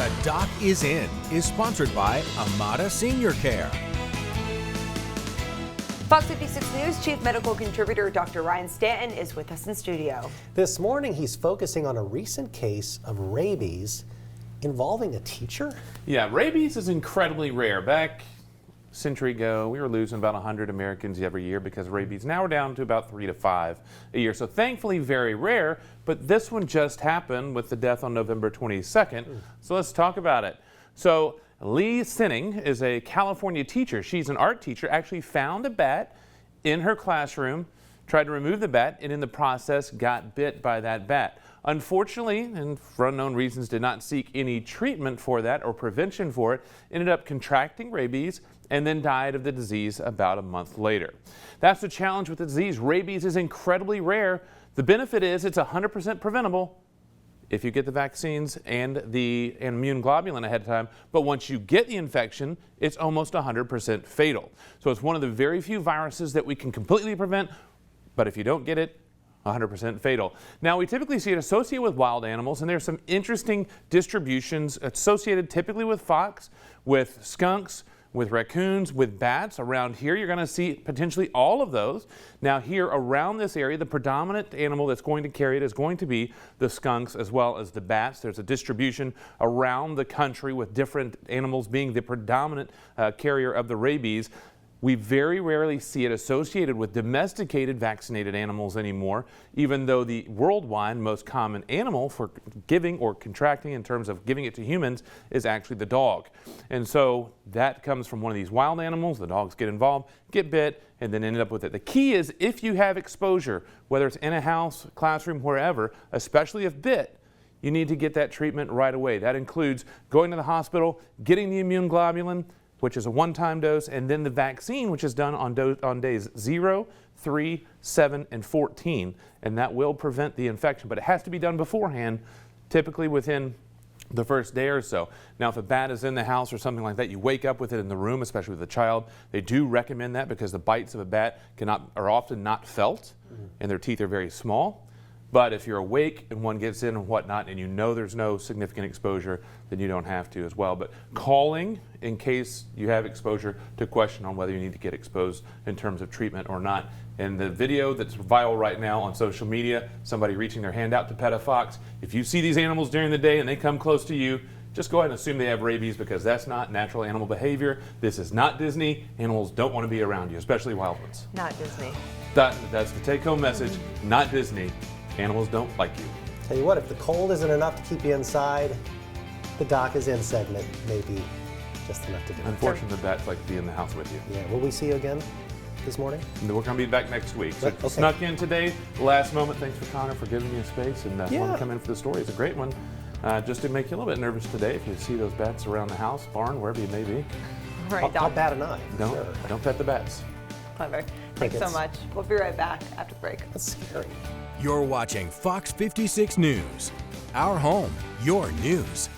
The Doc is In is sponsored by Amada Senior Care. Fox 56 News Chief Medical Contributor Dr. Ryan Stanton is with us in studio. This morning, he's focusing on a recent case of rabies involving a teacher. Yeah, rabies is incredibly rare. Back a century ago, we were losing about 100 Americans every year because of rabies. Now we're down to about 3 to 5 a year. So thankfully very rare, but this one just happened with the death on November 22nd. So let's talk about it. So Lee Sinning is a California teacher. She's an art teacher, actually found a bat in her classroom, tried to remove the bat, and in the process got bit by that bat. Unfortunately, and for unknown reasons, did not seek any treatment for that or prevention for it, ended up contracting rabies and then died of the disease about a month later. That's the challenge with the disease. Rabies is incredibly rare. The benefit is it's 100% preventable if you get the vaccines and the immune globulin ahead of time, but once you get the infection, it's almost 100% fatal. So it's one of the very few viruses that we can completely prevent, but if you don't get it, 100% fatal. Now, we typically see it associated with wild animals, and there's some interesting distributions associated typically with fox, with skunks, with raccoons, with bats. Around here, you're going to see potentially all of those. Now here around this area, the predominant animal that's going to carry it is going to be the skunks as well as the bats. There's a distribution around the country with different animals being the predominant carrier of the rabies. We very rarely see it associated with domesticated vaccinated animals anymore, even though the worldwide most common animal for giving or contracting in terms of giving it to humans is actually the dog. And so that comes from one of these wild animals. The dogs get involved, get bit, and then end up with it. The key is if you have exposure, whether it's in a house, classroom, wherever, especially if bit, you need to get that treatment right away. That includes going to the hospital, getting the immune globulin, which is a one-time dose, and then the vaccine, which is done on days 0, 3, 7, and 14, and that will prevent the infection, but it has to be done beforehand, typically within the first day or so. Now, if a bat is in the house or something like that, you wake up with it in the room, especially with a child. They do recommend that because the bites of a bat are often not felt, and their teeth are very small. But if you're awake and one gets in and whatnot and you know there's no significant exposure, then you don't have to as well. But calling in case you have exposure to question on whether you need to get exposed in terms of treatment or not. And the video that's viral right now on social media, somebody reaching their hand out to pet a fox. If you see these animals during the day and they come close to you, just go ahead and assume they have rabies because that's not natural animal behavior. This is not Disney. Animals don't want to be around you, especially wild ones. Not Disney. That's the take-home message, not Disney. Animals don't like you. Tell you what, if the cold isn't enough to keep you inside, the Doc is In segment may be just enough to do. Unfortunately, the bats like to be in the house with you. Yeah, will we see you again this morning? And we're going to be back next week. So Okay. Snuck in today, last moment. Thanks for Connor for giving me a space and wanting to come in for the story. It's a great one. Just to make you a little bit nervous today if you see those bats around the house, barn, wherever you may be. All right, I'll Doc. bat an eye. Don't pet the bats. Clever. Thanks so much. We'll be right back after the break. That's scary. You're watching Fox 56 News. Our home, your news.